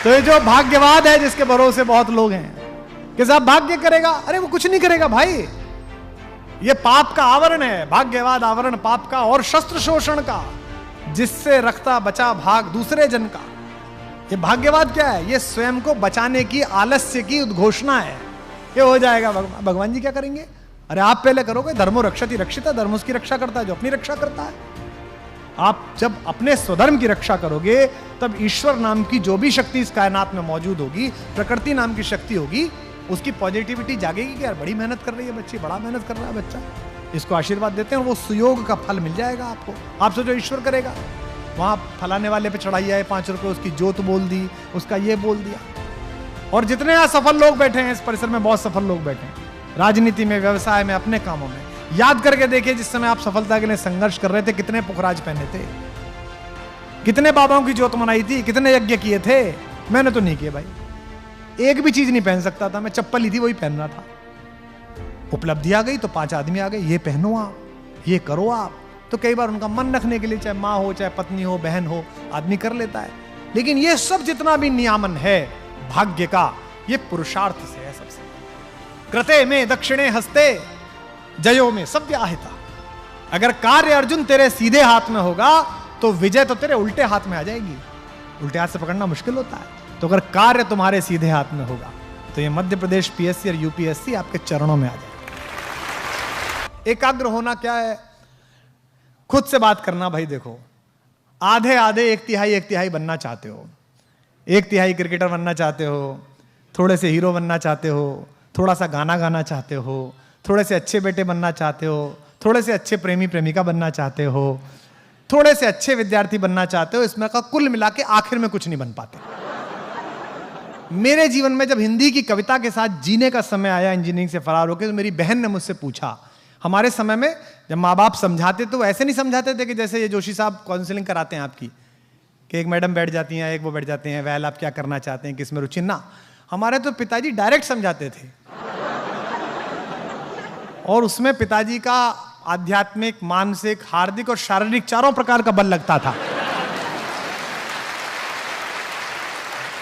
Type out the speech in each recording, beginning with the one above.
तो ये जो भाग्यवाद है जिसके भरोसे बहुत लोग हैं कि साहब भाग्य करेगा, अरे वो कुछ नहीं करेगा भाई। ये पाप का आवरण है, भाग्यवाद आवरण पाप का और शस्त्र शोषण का, जिससे रखता बचा भाग दूसरे जन का। ये भाग्यवाद क्या है? ये स्वयं को बचाने की आलस्य की उद्घोषणा है। ये हो जाएगा, भगवान जी क्या करेंगे? अरे आप पहले करोगे। धर्मो रक्षति रक्षिता, धर्म उसकी रक्षा करता है जो अपनी रक्षा करता है। आप जब अपने स्वधर्म की रक्षा करोगे तब ईश्वर नाम की जो भी शक्ति इस कायनात में मौजूद होगी, प्रकृति नाम की शक्ति होगी, उसकी पॉजिटिविटी जागेगी कि यार बड़ी मेहनत कर रही है बच्ची, बड़ा मेहनत कर रहा है बच्चा, इसको आशीर्वाद देते हैं और वो सुयोग का फल मिल जाएगा आपको। आपसे जो ईश्वर करेगा, वहां फलाने वाले पे चढ़ाई आए 5 रुपए, उसकी जोत बोल दी, उसका ये बोल दिया। और जितने असफल लोग बैठे हैं इस परिसर में, बहुत सफल लोग बैठे हैं राजनीति में, व्यवसाय में, अपने कामों में। याद करके देखिए जिस समय आप सफलता के लिए संघर्ष कर रहे थे, कितने पुखराज पहने थे, कितने बाबाओं की जोत मनाई थी, कितने यज्ञ किए थे। मैंने तो नहीं किए भाई, एक भी चीज नहीं पहन सकता था मैं, चप्पल ही थी वही पहन रहा था। उपलब्धि आ गई तो 5 आदमी आ गए, ये पहनो आप, ये करो आप। तो कई बार उनका मन रखने के लिए, चाहे माँ हो, चाहे पत्नी हो, बहन हो, आदमी कर लेता है। लेकिन ये सब जितना भी नियामन है भाग्य का, ये पुरुषार्थ से है सबसे। कृते में दक्षिणे हस्ते जयो में सव्याहिता। अगर कार्य अर्जुन तेरे सीधे हाथ में होगा तो विजय तो तेरे उल्टे हाथ में आ जाएगी। उल्टे हाथ से पकड़ना मुश्किल होता है। तो अगर कार्य तुम्हारे सीधे हाथ में होगा तो ये मध्य प्रदेश पीएससी और यूपीएससी आपके चरणों में आ जाएगा। एकाग्र होना क्या है? खुद से बात करना। भाई देखो, आधे आधे 1/3 बनना चाहते हो, 1/3 क्रिकेटर बनना चाहते हो, थोड़े से हीरो बनना चाहते हो, थोड़ा सा गाना गाना चाहते हो, थोड़े से अच्छे बेटे बनना चाहते हो, थोड़े से अच्छे प्रेमी प्रेमिका बनना चाहते हो, थोड़े से अच्छे विद्यार्थी बनना चाहते हो। इसमें का कुल मिला के आखिर में कुछ नहीं बन पाते। मेरे जीवन में जब हिंदी की कविता के साथ जीने का समय आया इंजीनियरिंग से फरार होकर, तो मेरी बहन ने मुझसे पूछा, हमारे समय में जब माँ बाप समझाते तो ऐसे नहीं समझाते थे कि जैसे ये जोशी साहब काउंसलिंग कराते हैं आपकी, कि एक मैडम बैठ जाती हैं, एक वो बैठ जाते हैं, वैल आप क्या करना चाहते हैं, किसमें रुचि। ना, हमारे तो पिताजी डायरेक्ट समझाते थे और उसमें पिताजी का आध्यात्मिक, मानसिक, हार्दिक और शारीरिक चारों प्रकार का बल लगता था।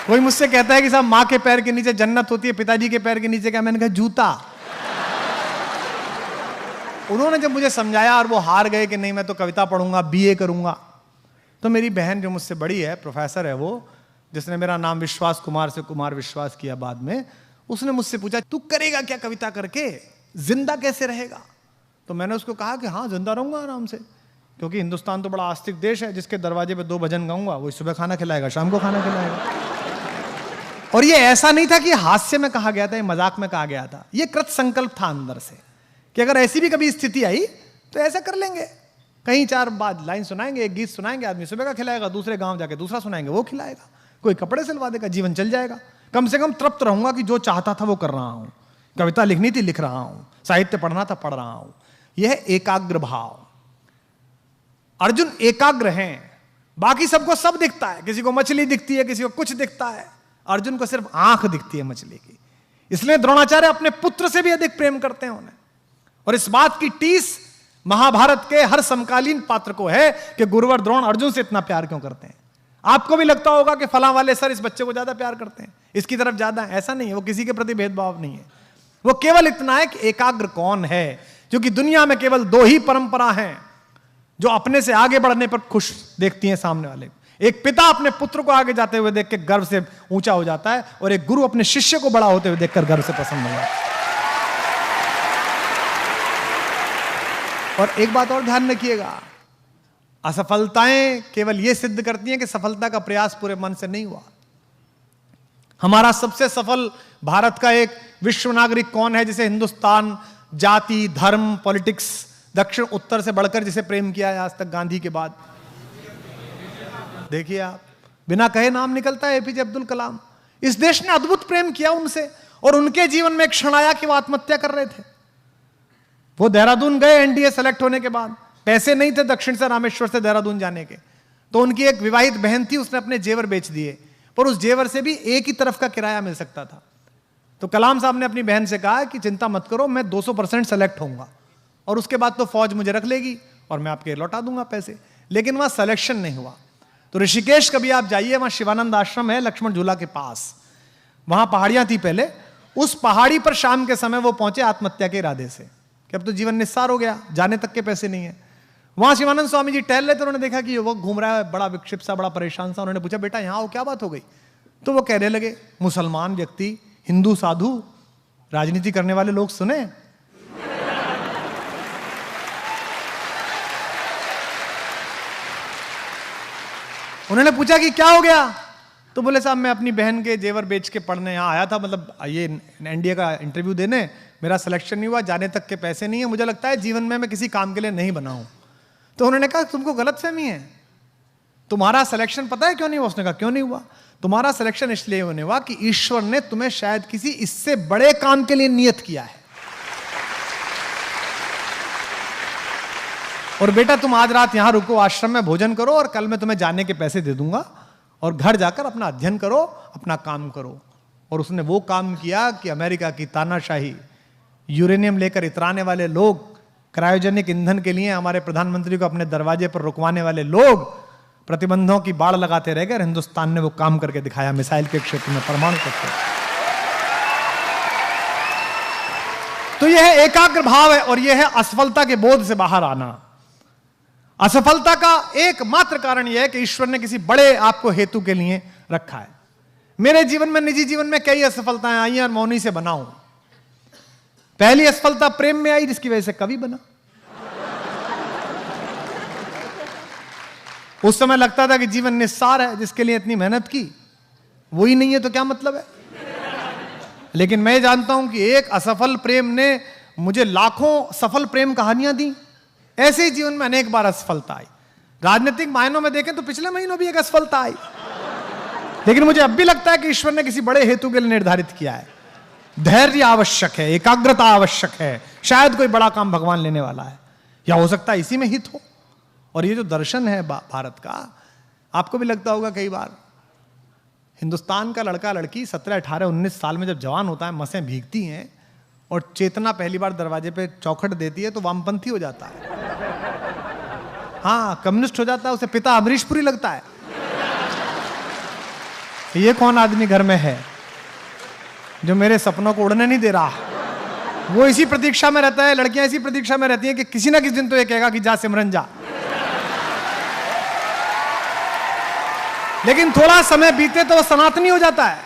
कोई मुझसे कहता है कि साहब माँ के पैर के नीचे जन्नत होती है, पिताजी के पैर के नीचे क्या? मैंने कहा जूता। उन्होंने जब मुझे समझाया और वो हार गए कि नहीं मैं तो कविता पढ़ूंगा, बीए करूंगा, तो मेरी बहन जो मुझसे बड़ी है, प्रोफेसर है वो, जिसने मेरा नाम विश्वास कुमार से कुमार विश्वास किया बाद में, उसने मुझसे पूछा तू करेगा क्या कविता करके, जिंदा कैसे रहेगा? तो मैंने उसको कहा कि हाँ जिंदा रहूंगा आराम से, क्योंकि हिंदुस्तान तो बड़ा आस्तिक देश है, जिसके दरवाजे पे 2 भजन गाऊंगा वही सुबह खाना खिलाएगा, शाम को खाना खिलाएगा। और ये ऐसा नहीं था कि हास्य में कहा गया था, ये मजाक में कहा गया था, ये कृत संकल्प था अंदर से कि अगर ऐसी भी कभी स्थिति आई तो ऐसा कर लेंगे। कहीं 4 बाद लाइन सुनाएंगे, एक गीत सुनाएंगे, आदमी सुबह का खिलाएगा, दूसरे गांव जाके दूसरा सुनाएंगे, वो खिलाएगा, कोई कपड़े सिलवा देगा, जीवन चल जाएगा। कम से कम तृप्त रहूंगा कि जो चाहता था वो कर रहा हूं, कविता लिखनी थी लिख रहा हूं, साहित्य पढ़ना था पढ़ रहा हूं। यह है एकाग्र भाव। अर्जुन एकाग्र हैं, बाकी सबको सब दिखता है, किसी को मछली दिखती है, किसी को कुछ दिखता है, अर्जुन को सिर्फ आंख दिखती है मछली की। इसलिए द्रोणाचार्य अपने पुत्र से भी अधिक प्रेम करते हैं उन्हें, और इस बात की टीस महाभारत के हर समकालीन पात्र को है कि गुरुवर द्रोण अर्जुन से इतना प्यार क्यों करते हैं। आपको भी लगता होगा कि फलां वाले सर इस बच्चे को ज्यादा प्यार करते हैं, इसकी तरफ ज्यादा, ऐसा नहीं है। वो किसी के प्रति भेदभाव नहीं है, वो केवल इतना है कि एकाग्र कौन है, क्योंकि दुनिया में केवल 2 ही परंपरा हैं जो अपने से आगे बढ़ने पर खुश देखती हैं सामने वाले को। एक पिता अपने पुत्र को आगे जाते हुए देख के गर्व से ऊंचा हो जाता है, और एक गुरु अपने शिष्य को बड़ा होते हुए देखकर गर्व से प्रसन्न हो जाता है। और एक बात और ध्यान रखिएगा, असफलताएं केवल यह सिद्ध करती हैं कि सफलता का प्रयास पूरे मन से नहीं हुआ। हमारा सबसे सफल भारत का एक विश्व नागरिक कौन है जिसे हिंदुस्तान जाति, धर्म, पॉलिटिक्स, दक्षिण उत्तर से बढ़कर जिसे प्रेम किया है आज तक गांधी के बाद? देखिए आप, बिना कहे नाम निकलता है एपीजे अब्दुल कलाम। इस देश ने अद्भुत प्रेम किया उनसे, और उनके जीवन में एक क्षण आया कि वो आत्महत्या कर रहे थे। वो देहरादून गए एनडीए सेलेक्ट होने के बाद, पैसे नहीं थे दक्षिण से, रामेश्वर से देहरादून जाने के, तो उनकी एक विवाहित बहन थी, उसने अपने जेवर बेच दिए, पर उस जेवर से भी एक ही तरफ का किराया मिल सकता था। तो कलाम साहब ने अपनी बहन से कहा कि चिंता मत करो, मैं 200% सेलेक्ट होऊंगा, और उसके बाद तो फौज मुझे रख लेगी और मैं आपके लौटा दूंगा पैसे। लेकिन वहां सिलेक्शन नहीं हुआ, तो ऋषिकेश कभी आप जाइए, वहां शिवानंद आश्रम है लक्ष्मण झूला के पास, वहां पहाड़ियां थी पहले। उस पहाड़ी पर शाम के समय वो पहुंचे आत्महत्या के इरादे से कि अब तो जीवन निस्सार हो गया, जाने तक के पैसे नहीं है। वहां शिवानंद स्वामी जी टहल रहे थे, उन्होंने देखा कि युवक घूम रहा है, बड़ा विक्षिप्त सा, बड़ा परेशान सा। उन्होंने पूछा, बेटा यहां आओ, क्या बात हो गई? तो वो कहने लगे, मुसलमान व्यक्ति, हिंदू साधु, राजनीति करने वाले लोग सुने। उन्होंने पूछा कि क्या हो गया? तो बोले, साहब मैं अपनी बहन के जेवर बेच के पढ़ने यहाँ आया था, मतलब ये एनडीए का इंटरव्यू देने, मेरा सिलेक्शन नहीं हुआ, जाने तक के पैसे नहीं है, मुझे लगता है जीवन में मैं किसी काम के लिए नहीं बना हूं। तो उन्होंने कहा, तुमको गलतफहमी है, तुम्हारा सिलेक्शन पता है क्यों नहीं हुआ? उसने कहा, क्यों नहीं हुआ? तुम्हारा सिलेक्शन इसलिए होने हुआ कि ईश्वर ने तुम्हें शायद किसी इससे बड़े काम के लिए नियत किया है। और बेटा तुम आज रात यहां रुको, आश्रम में भोजन करो, और कल मैं तुम्हें जाने के पैसे दे दूंगा, और घर जाकर अपना अध्ययन करो, अपना काम करो। और उसने वो काम किया कि अमेरिका की तानाशाही, यूरेनियम लेकर इतराने वाले लोग, क्रायोजेनिक ईंधन के लिए हमारे प्रधानमंत्री को अपने दरवाजे पर रुकवाने वाले लोग, प्रतिबंधों की बाड़ लगाते रह गए। हिंदुस्तान ने वो काम करके दिखाया, मिसाइल के क्षेत्र में, परमाणु तत्व। तो यह एकाग्र भाव है, और यह है असफलता के बोध से बाहर आना। असफलता का एकमात्र कारण यह है कि ईश्वर ने किसी बड़े आपको हेतु के लिए रखा है। मेरे जीवन में, निजी जीवन में कई असफलताएं आई हैं, और मौनी से बना हूं। पहली असफलता प्रेम में आई, जिसकी वजह से कवि बना। उस समय लगता था कि जीवन निस्सार है, जिसके लिए इतनी मेहनत की वो ही नहीं है तो क्या मतलब है। लेकिन मैं जानता हूं कि एक असफल प्रेम ने मुझे लाखों सफल प्रेम कहानियां दी। ऐसे ही जीवन में अनेक बार असफलता आई। राजनीतिक मायनों में देखें तो पिछले महीनों भी एक असफलता आई, लेकिन मुझे अब भी लगता है कि ईश्वर ने किसी बड़े हेतु के लिए निर्धारित किया है। धैर्य आवश्यक है, एकाग्रता आवश्यक है, शायद कोई बड़ा काम भगवान लेने वाला है, या हो सकता है इसी में हित हो। और ये जो दर्शन है भारत का, आपको भी लगता होगा कई बार, हिंदुस्तान का लड़का लड़की 17, 18, 19 साल में जब जवान होता है, मसें भीगती हैं, और चेतना पहली बार दरवाजे पे चौखट देती है तो वामपंथी हो जाता है। हाँ, कम्युनिस्ट हो जाता है, उसे पिता अमरीशपुरी लगता है। ये कौन आदमी घर में है जो मेरे सपनों को उड़ने नहीं दे रहा? वो इसी प्रतीक्षा में रहता है, लड़कियां इसी प्रतीक्षा में रहती हैं कि किसी ना किसी दिन तो ये कहेगा कि जा सिमरन जा। लेकिन थोड़ा समय बीते तो वो सनातनी हो जाता है,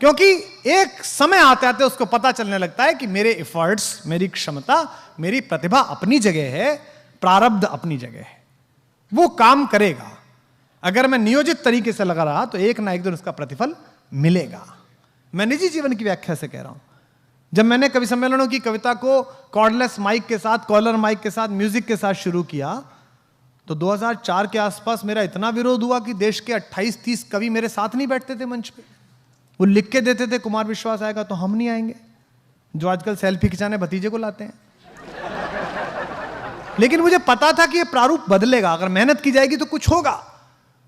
क्योंकि एक समय आते आते उसको पता चलने लगता है कि मेरे एफर्ट्स, मेरी क्षमता, मेरी प्रतिभा अपनी जगह है, प्रारब्ध अपनी जगह है, वो काम करेगा। अगर मैं नियोजित तरीके से लगा रहा तो एक ना एक दिन उसका प्रतिफल मिलेगा। मैं निजी जीवन की व्याख्या से कह रहा हूं। जब मैंने कवि सम्मेलनों की कविता को कॉर्डलेस माइक के साथ, कॉलर माइक के साथ, म्यूजिक के साथ शुरू किया, तो 2004 के आसपास मेरा इतना विरोध हुआ कि देश के 28-30 कवि मेरे साथ नहीं बैठते थे मंच पे। वो लिख के देते थे, कुमार विश्वास आएगा तो हम नहीं आएंगे, जो आजकल सेल्फी खिंचाने भतीजे को लाते हैं। लेकिन मुझे पता था कि ये प्रारूप बदलेगा, अगर मेहनत की जाएगी तो कुछ होगा।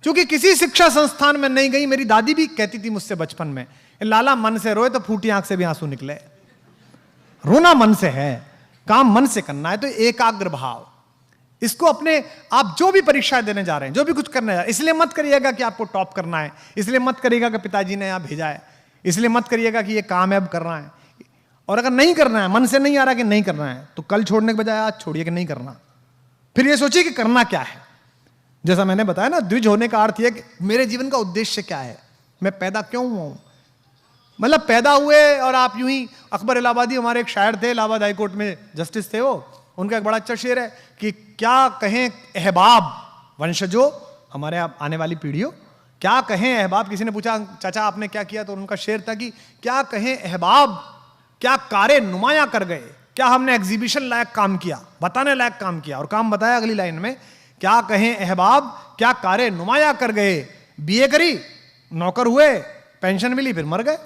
क्योंकि किसी शिक्षा संस्थान में नहीं गई। मेरी दादी भी कहती थी मुझसे बचपन में, लाला मन से रोए तो फूटी आंख से भी आंसू निकले। रोना मन से है, काम मन से करना है। तो एकाग्र भाव, इसको अपने, आप जो भी परीक्षाएं देने जा रहे हैं, जो भी कुछ करने जा रहे हैं, इसलिए मत करिएगा कि आपको टॉप करना है, इसलिए मत करिएगा कि पिताजी ने यहां भेजा है, इसलिए मत करिएगा कि ये काम है अब करना है। और अगर नहीं करना है, मन से नहीं आ रहा कि नहीं करना है, तो कल छोड़ने के बजाय आज छोड़िए कि नहीं करना। फिर ये सोचिए कि करना क्या है। जैसा मैंने बताया ना, द्विज होने का अर्थ यह कि मेरे जीवन का उद्देश्य क्या है, मैं पैदा क्यों हुआ हूं। मतलब पैदा हुए और आप यूं ही, अकबर इलाहाबादी हमारे एक शायर थे, इलाहाबाद हाईकोर्ट में जस्टिस थे वो, उनका एक बड़ा अच्छा शेर है कि क्या कहें अहबाब वंशजों, हमारे आने वाली पीढ़ियों, क्या कहें अहबाब। किसी ने पूछा चाचा आपने क्या किया, तो उनका शेर था कि क्या कहें अहबाब, क्या कारे नुमाया कर गए, क्या हमने एग्जीबिशन लायक काम किया, बताने लायक काम किया। और काम बताया अगली लाइन में, क्या कहें अहबाब, क्या कारे नुमाया कर गए, बीए करी, नौकर हुए, पेंशन मिली, फिर मर गए।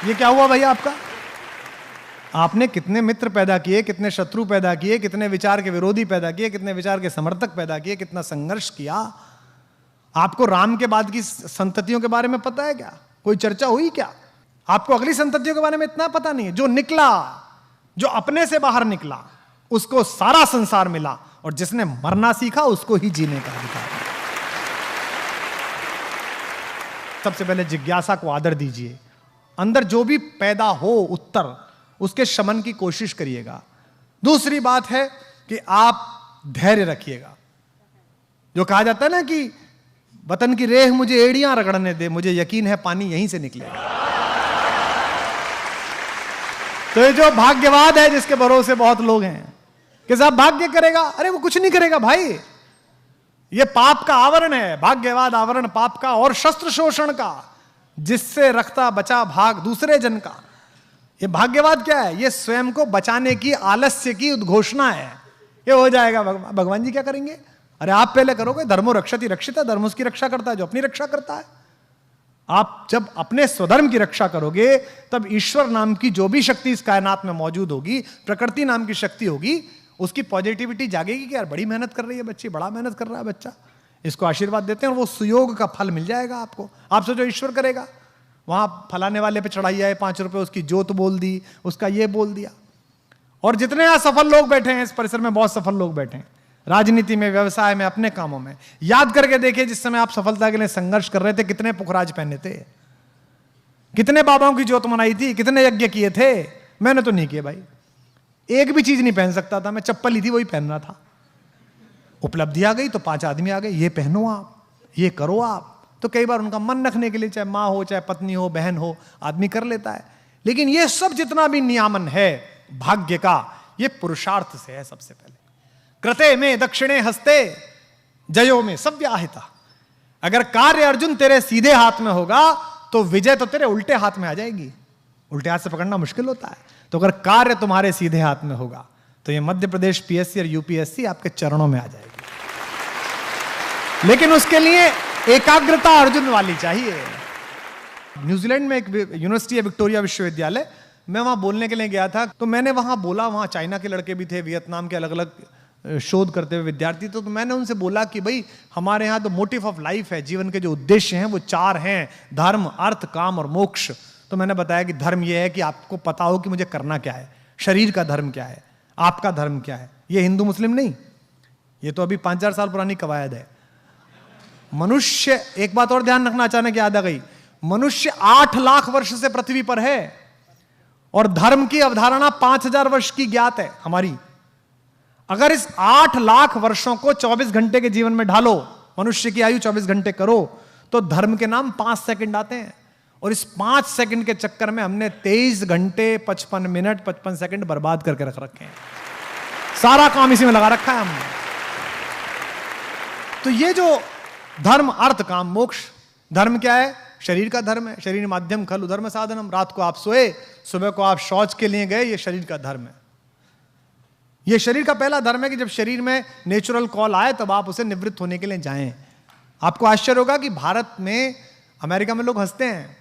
ये क्या हुआ भैया आपका? आपने कितने मित्र पैदा किए, कितने शत्रु पैदा किए, कितने विचार के विरोधी पैदा किए, कितने विचार के समर्थक पैदा किए, कितना संघर्ष किया। आपको राम के बाद की संततियों के बारे में पता है क्या? कोई चर्चा हुई क्या? आपको अगली संततियों के बारे में इतना पता नहीं है। जो निकला, जो अपने से बाहर निकला, उसको सारा संसार मिला, और जिसने मरना सीखा उसको ही जीने का अधिकार मिला। सबसे पहले जिज्ञासा को आदर दीजिए, अंदर जो भी पैदा हो उत्तर, उसके शमन की कोशिश करिएगा। दूसरी बात है कि आप धैर्य रखिएगा। जो कहा जाता है ना कि वतन की रेह मुझे एड़ियां रगड़ने दे, मुझे यकीन है पानी यहीं से निकलेगा। तो ये जो भाग्यवाद है जिसके भरोसे बहुत लोग हैं कि साहब भाग्य करेगा, अरे वो कुछ नहीं करेगा भाई। ये पाप का आवरण है, भाग्यवाद आवरण पाप का और शस्त्र शोषण का, जिससे रखता बचा भाग दूसरे जन का। ये भाग्यवाद क्या है? ये स्वयं को बचाने की आलस्य की उद्घोषणा है। ये हो जाएगा, भगवान जी क्या करेंगे? अरे आप पहले करोगे। धर्मो रक्षति रक्षिता, धर्म उसकी रक्षा करता है जो अपनी रक्षा करता है। आप जब अपने स्वधर्म की रक्षा करोगे तब ईश्वर नाम की जो भी शक्ति इस कायनात में मौजूद होगी, प्रकृति नाम की शक्ति होगी, उसकी पॉजिटिविटी जागेगी कि यार बड़ी मेहनत कर रही है बच्ची, बड़ा मेहनत कर रहा है बच्चा, इसको आशीर्वाद देते हैं और वो सुयोग का फल मिल जाएगा आपको। आप सोचो ईश्वर करेगा, वहां फलाने वाले पे चढ़ाई आए 5 रुपए, उसकी जोत बोल दी, उसका ये बोल दिया। और जितने यहां सफल लोग बैठे हैं इस परिसर में, बहुत सफल लोग बैठे हैं राजनीति में, व्यवसाय में, अपने कामों में। याद करके देखिए जिस समय आप सफलता के लिए संघर्ष कर रहे थे कितने पुखराज पहने थे, कितने बाबाओं की जोत मनाई थी, कितने यज्ञ किए थे। मैंने तो नहीं किए भाई, एक भी चीज नहीं पहन सकता था मैं, चप्पल ही थी वही पहनना था। उपलब्धि आ गई तो 5 आदमी आ गए, ये पहनो आप, ये करो आप। तो कई बार उनका मन रखने के लिए, चाहे माँ हो, चाहे पत्नी हो, बहन हो, आदमी कर लेता है। लेकिन ये सब जितना भी नियामन है भाग्य का, ये पुरुषार्थ से है। सबसे पहले कृते में दक्षिणे हस्ते जयो में सव्याहिता। अगर कार्य अर्जुन तेरे सीधे हाथ में होगा तो विजय तो तेरे उल्टे हाथ में आ जाएगी। उल्टे हाथ से पकड़ना मुश्किल होता है। तो अगर कार्य तुम्हारे सीधे हाथ में होगा तो ये मध्य प्रदेश पीएससी और यूपीएससी आपके चरणों में आ जाएगी। लेकिन उसके लिए एकाग्रता अर्जुन वाली चाहिए। न्यूजीलैंड में एक यूनिवर्सिटी है, विक्टोरिया विश्वविद्यालय, मैं वहां बोलने के लिए गया था। तो मैंने वहां बोला, वहां चाइना के लड़के भी थे, वियतनाम के अलग अलग शोध करते हुए विद्यार्थी। तो मैंने उनसे बोला कि भाई हमारे यहाँ तो मोटिव ऑफ लाइफ है, जीवन के जो उद्देश्य हैं वो 4 हैं, धर्म, अर्थ, काम और मोक्ष। तो मैंने बताया कि धर्म ये है कि आपको पता हो कि मुझे करना क्या है, शरीर का धर्म क्या है, आपका धर्म क्या है। ये हिंदू मुस्लिम नहीं, ये तो अभी 5,000 साल पुरानी कवायद है। मनुष्य, एक बात और ध्यान रखना, अचानक याद आ गई, मनुष्य 8 लाख वर्ष से पृथ्वी पर है और धर्म की अवधारणा 5,000 वर्ष की ज्ञात है हमारी। अगर इस 8 लाख वर्षों को 24 घंटे के जीवन में ढालो, मनुष्य की आयु 24 घंटे करो, तो धर्म के नाम 5 सेकंड आते हैं। और इस 5 सेकंड के चक्कर में हमने 23 घंटे 55 मिनट 55 सेकंड बर्बाद करके रख रखे हैं। सारा काम इसी में लगा रखा है हमने। तो ये जो धर्म, अर्थ, काम, मोक्ष, धर्म क्या है? शरीर का धर्म है। शरीर माध्यम खलु धर्म साधनम। रात को आप सोए, सुबह को आप शौच के लिए गए, ये शरीर का धर्म है। ये शरीर का पहला धर्म है कि जब शरीर में नेचुरल कॉल आए तब आप उसे निवृत्त होने के लिए जाएं। आपको आश्चर्य होगा कि भारत में, अमेरिका में लोग हंसते हैं,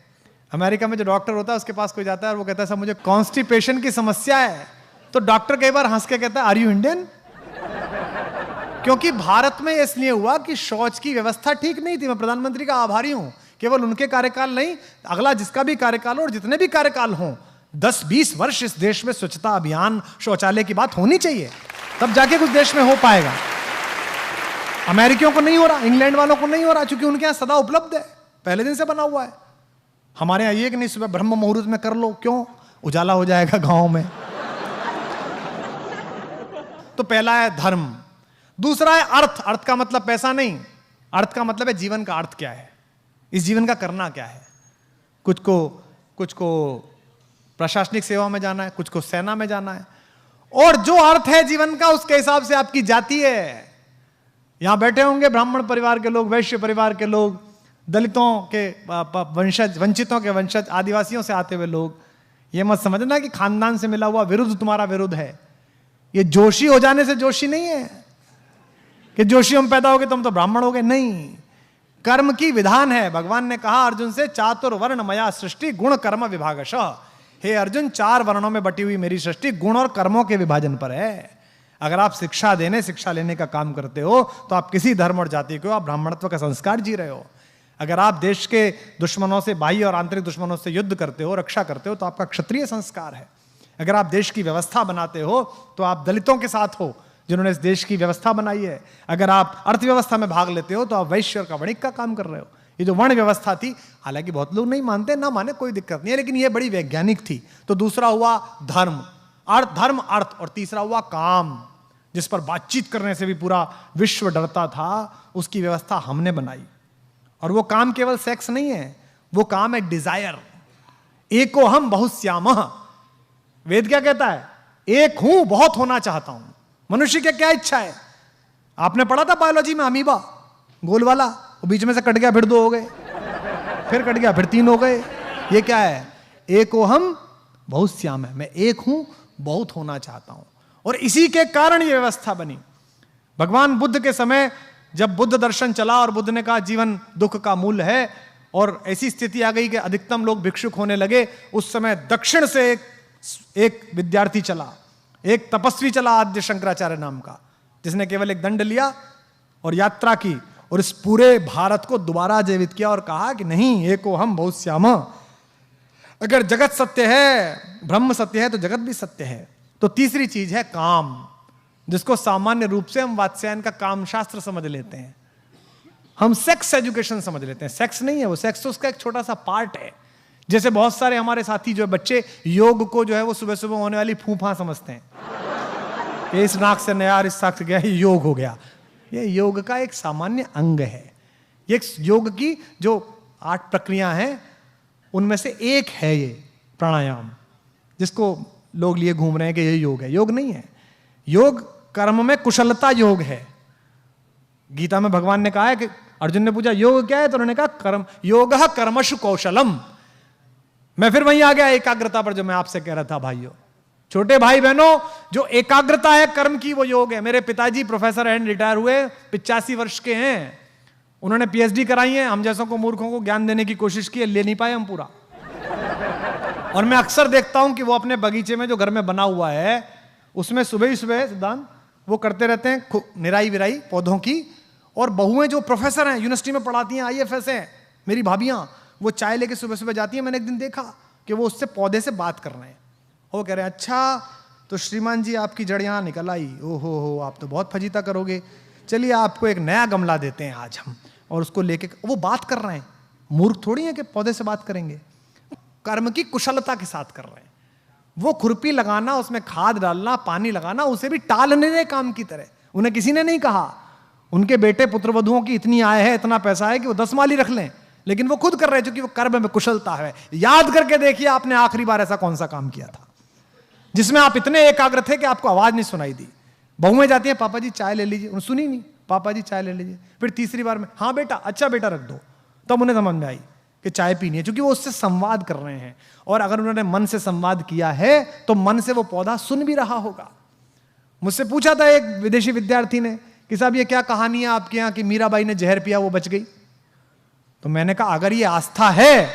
अमेरिका में जो डॉक्टर होता है उसके पास कोई जाता है और वो कहता है सर मुझे कॉन्स्टिपेशन की समस्या है, तो डॉक्टर कई बार हंस के कहता है आर यू इंडियन? क्योंकि भारत में इसलिए हुआ कि शौच की व्यवस्था ठीक नहीं थी। मैं प्रधानमंत्री का आभारी हूं, केवल उनके कार्यकाल नहीं, अगला जिसका भी कार्यकाल हो और जितने भी कार्यकाल हों, 10-20 वर्ष इस देश में स्वच्छता अभियान, शौचालय की बात होनी चाहिए, तब जाके कुछ देश में हो पाएगा। अमेरिकियों को नहीं हो रहा, इंग्लैंड वालों को नहीं हो रहा, क्योंकि उनके यहां सदा उपलब्ध है, पहले दिन से बना हुआ है। हमारे यहां ये कि नहीं सुबह ब्रह्म मुहूर्त में कर लो, क्यों? उजाला हो जाएगा गांव में। तो पहला है धर्म। दूसरा है अर्थ। अर्थ का मतलब पैसा नहीं, अर्थ का मतलब है जीवन का अर्थ क्या है, इस जीवन का करना क्या है। कुछ को प्रशासनिक सेवा में जाना है, कुछ को सेना में जाना है, और जो अर्थ है जीवन का उसके हिसाब से आपकी जाति है। यहां बैठे होंगे ब्राह्मण परिवार के लोग, वैश्य परिवार के लोग, दलितों के वंशज, वंचितों के वंशज, आदिवासियों से आते हुए लोग। यह मत समझना कि खानदान से मिला हुआ विरुद्ध तुम्हारा विरुद्ध है। यह जोशी हो जाने से जोशी नहीं है कि जोशी हम पैदा हो गए तो हम तो ब्राह्मण हो गए, नहीं। कर्म की विधान है। भगवान ने कहा अर्जुन से, चातुर्वर्ण मया सृष्टि गुण कर्म विभागशः। हे अर्जुन, 4 वर्णों में बटी हुई मेरी सृष्टि गुण और कर्मों के विभाजन पर है। अगर आप शिक्षा लेने का काम करते हो तो आप किसी धर्म और जाति को, आप ब्राह्मणत्व का संस्कार जी रहे हो। अगर आप देश के दुश्मनों से, बाह्य और आंतरिक दुश्मनों से युद्ध करते हो, रक्षा करते हो, तो आपका क्षत्रिय संस्कार है। अगर आप देश की व्यवस्था बनाते हो तो आप दलितों के साथ हो जिन्होंने इस देश की व्यवस्था बनाई है। अगर आप अर्थव्यवस्था में भाग लेते हो तो आप वैश्य और कवणिक का काम कर रहे हो। ये जो वर्ण व्यवस्था थी, हालांकि बहुत लोग नहीं मानते, ना माने कोई दिक्कत नहीं है, लेकिन ये बड़ी वैज्ञानिक थी। तो दूसरा हुआ धर्म, अर्थ, और तीसरा हुआ काम, जिस पर बातचीत करने से भी पूरा विश्व डरता था, उसकी व्यवस्था हमने बनाई। और वो काम केवल सेक्स नहीं है, वो काम है डिजायर। एको हम बहुश्यामः। वेद क्या कहता है? एक हूं, बहुत होना चाहता हूं। मनुष्य की क्या इच्छा है? आपने पढ़ा था बायोलॉजी में, अमीबा गोल वाला, वो बीच में से कट गया, फिर 2 हो गए, फिर कट गया, फिर 3 हो गए। ये क्या है? एको हम बहुश्याम है, मैं एक हूं, बहुत होना चाहता हूं। और इसी के कारण यह व्यवस्था बनी। भगवान बुद्ध के समय जब बुद्ध दर्शन चला और बुद्ध ने कहा जीवन दुख का मूल है, और ऐसी स्थिति आ गई कि अधिकतम लोग भिक्षुक होने लगे, उस समय दक्षिण से एक विद्यार्थी चला, एक तपस्वी चला आद्य शंकराचार्य नाम का, जिसने केवल एक दंड लिया और यात्रा की, और इस पूरे भारत को दोबारा जीवित किया और कहा कि नहीं, एको हम बहुश्यामः। अगर जगत सत्य है, ब्रह्म सत्य है, तो जगत भी सत्य है। तो तीसरी चीज है काम, जिसको सामान्य रूप से हम वात्स्यायन का काम शास्त्र समझ लेते हैं, हम सेक्स एजुकेशन समझ लेते हैं। सेक्स नहीं है वो, सेक्स तो उसका एक छोटा सा पार्ट है। जैसे बहुत सारे हमारे साथी जो है बच्चे योग को जो है वो सुबह सुबह होने वाली फूफा समझते हैं कि इस नाक से नया, इस नाक से गया, योग हो गया। ये योग का एक सामान्य अंग है। ये योग की जो 8 प्रक्रिया हैं उनमें से एक है ये प्राणायाम, जिसको लोग लिए घूम रहे हैं कि ये योग है। योग नहीं है, योग कर्म में कुशलता योग है। गीता में भगवान ने कहा है कि अर्जुन ने पूछा योग क्या है, तो उन्होंने कहा कर्म, योगः कर्मसु कौशलम। मैं फिर वहीं आ गया एकाग्रता पर, जो मैं आपसे कह रहा था भाइयों, छोटे भाई बहनों, जो एकाग्रता है कर्म की, वो योग है। मेरे पिताजी प्रोफेसर हैं, रिटायर हुए, 85 वर्ष के हैं, उन्होंने पीएचडी कराई है। हम जैसों को मूर्खों को ज्ञान देने की कोशिश की है, ले नहीं पाए हम पूरा। और मैं अक्सर देखता हूं कि वो अपने बगीचे में जो घर में बना हुआ है, उसमें सुबह ही सुबह सिद्धांत वो करते रहते हैं निराई विराई पौधों की। और बहुएं जो प्रोफेसर हैं, यूनिवर्सिटी में पढ़ाती हैं, IFS हैं, मेरी भाभियां, वो चाय लेके सुबह सुबह जाती हैं। मैंने एक दिन देखा कि वो उससे पौधे से बात कर रहे हैं। वो कह रहे हैं, अच्छा तो श्रीमान जी आपकी जड़ यहाँ निकल आई, ओहो हो, आप तो बहुत फजीता करोगे, चलिए आपको एक नया गमला देते हैं आज हम। और उसको लेके वो बात कर रहे हैं। मूर्ख थोड़ी है कि पौधे से बात करेंगे, कर्म की कुशलता के साथ कर रहे हैं। वो खुरपी लगाना, उसमें खाद डालना, पानी लगाना, उसे भी टालने काम की तरह। उन्हें किसी ने नहीं कहा, उनके बेटे पुत्रवधुओं की इतनी आय है, इतना पैसा है कि वो 10 माली रख लें, लेकिन वो खुद कर रहे हैं क्योंकि वो कर्म में कुशलता है। याद करके देखिए आपने आखिरी बार ऐसा कौन सा काम किया था जिसमें आप इतने एकाग्र थे कि आपको आवाज नहीं सुनाई दी। बहुएं जाती हैं, पापा जी चाय ले लीजिए, उन्होंने सुनी नहीं, पापा जी चाय ले लीजिए। फिर तीसरी बार में, हाँ बेटा, अच्छा बेटा रख दो, तब उन्हें समझ में आई कि चाय पीनी है, क्योंकि वो उससे संवाद कर रहे हैं। और अगर उन्होंने मन से संवाद किया है तो मन से वो पौधा सुन भी रहा होगा। मुझसे पूछा था एक विदेशी विद्यार्थी ने कि साहब ये क्या कहानी है आपके यहाँ कि मीराबाई ने जहर पिया वो बच गई। तो मैंने कहा अगर ये आस्था है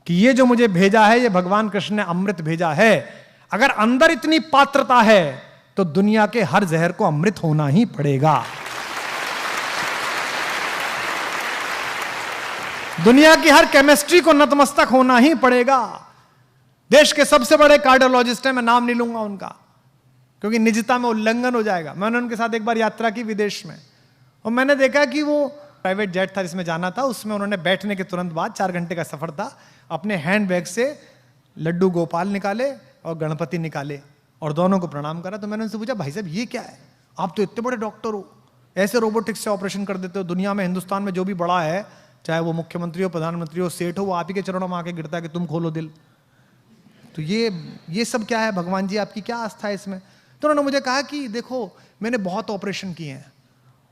कि ये जो मुझे भेजा है ये भगवान कृष्ण ने अमृत भेजा है, अगर अंदर इतनी पात्रता है तो दुनिया के हर जहर को अमृत होना ही पड़ेगा। दुनिया की हर केमिस्ट्री को नतमस्तक होना ही पड़ेगा। देश के सबसे बड़े कार्डियोलॉजिस्ट हैं, मैं नाम नहीं लूंगा उनका क्योंकि निजता में उल्लंघन हो जाएगा। मैंने उनके साथ एक बार यात्रा की विदेश में, और मैंने देखा कि वो प्राइवेट जेट था जिसमें जाना था, उसमें उन्होंने बैठने के तुरंत बाद 4 घंटे का सफर था, अपने हैंड बैग से लड्डू गोपाल निकाले और गणपति निकाले और दोनों को प्रणाम करा। तो मैंने उनसे पूछा भाई साहब ये क्या है, आप तो इतने बड़े डॉक्टर हो, ऐसे रोबोटिक्स से ऑपरेशन कर देते हो। दुनिया में, हिंदुस्तान में जो भी बड़ा है, चाहे वो मुख्यमंत्री हो, प्रधानमंत्री हो, सेठ हो, वो आप ही के चरणों में आके गिरता है कि तुम खोलो दिल। तो ये सब क्या है भगवान जी, आपकी क्या आस्था है इसमें? तो उन्होंने मुझे कहा कि देखो मैंने बहुत ऑपरेशन किए हैं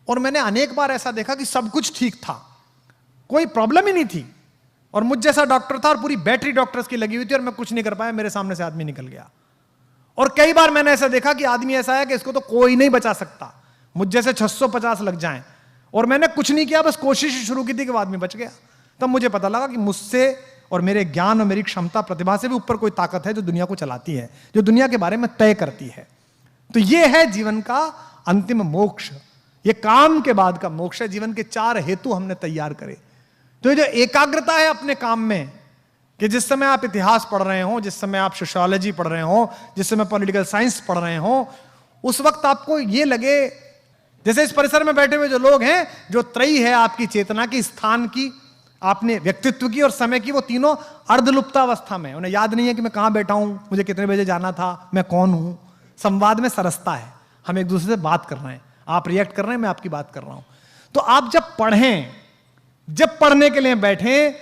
और मैंने अनेक बार ऐसा देखा कि सब कुछ ठीक था, कोई प्रॉब्लम ही नहीं थी, और मुझ जैसा डॉक्टर था और पूरी बैटरी डॉक्टर्स की लगी हुई थी और मैं कुछ नहीं कर पाया, मेरे सामने से आदमी निकल गया। और कई बार मैंने ऐसा देखा कि आदमी ऐसा है कि इसको तो कोई नहीं बचा सकता, मुझ जैसे 650 लग जाएं, और मैंने कुछ नहीं किया, बस कोशिश शुरू की थी कि वो आदमी बच गया। तब मुझे पता लगा कि मुझसे और मेरे ज्ञान और मेरी क्षमता प्रतिभा से भी ऊपर कोई ताकत है जो दुनिया को चलाती है, जो दुनिया के बारे में तय करती है। तो ये है जीवन का अंतिम मोक्ष, ये काम के बाद का मोक्ष है। जीवन के 4 हेतु हमने तैयार करे। तो ये जो एकाग्रता है अपने काम में, कि जिस समय आप इतिहास पढ़ रहे हो, जिस समय आप सोशियोलॉजी पढ़ रहे हो, जिस समय पॉलिटिकल साइंस पढ़ रहे हो, उस वक्त आपको ये लगे जैसे इस परिसर में बैठे हुए जो लोग हैं, जो त्रयी है आपकी चेतना की, स्थान की, आपने व्यक्तित्व की और समय की, वो तीनों अर्धलुप्तावस्था में, उन्हें याद नहीं है कि मैं कहां बैठा हूं, मुझे कितने बजे जाना था, मैं कौन हूं। संवाद में सरसता है, हम एक दूसरे से बात कर रहे हैं, आप रिएक्ट कर रहे हैं, मैं आपकी बात कर रहा हूं। तो आप जब पढ़ें, जब पढ़ने के लिए बैठें,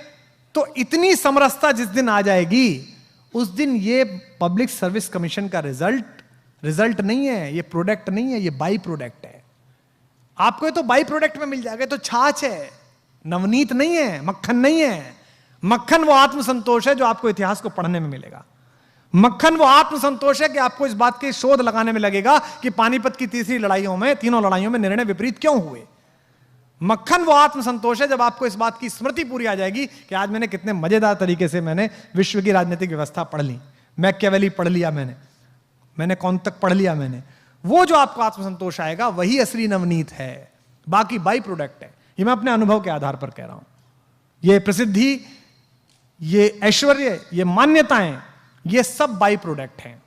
तो इतनी समरसता जिस दिन आ जाएगी, उस दिन ये पब्लिक सर्विस कमीशन का रिजल्ट नहीं है, ये प्रोडक्ट नहीं है, ये बाई प्रोडक्ट है। आपको ये तो बाई प्रोडक्ट में मिल जाएगा, तो छाछ है, नवनीत नहीं है, मक्खन नहीं है। मक्खन वो आत्मसंतोष है जो आपको इतिहास को पढ़ने में मिलेगा। मक्खन वो आत्मसंतोष है कि आपको इस बात के शोध लगाने में लगेगा कि पानीपत की तीसरी लड़ाइयों में, तीनों लड़ाइयों में निर्णय विपरीत क्यों हुए। मक्खन वो आत्मसंतोष है जब आपको इस बात की स्मृति पूरी आ जाएगी कि आज मैंने कितने मजेदार तरीके से मैंने विश्व की राजनीतिक व्यवस्था पढ़ ली, मैकियावेली पढ़ लिया, मैंने कौन तक पढ़ लिया मैंने। वो जो आपको आत्मसंतोष आएगा वही असली नवनीत है, बाकी बाई प्रोडक्ट है। ये मैं अपने अनुभव के आधार पर कह रहा हूं। ये प्रसिद्धि, ये ऐश्वर्य, ये मान्यताएं, ये सब बाई प्रोडक्ट हैं।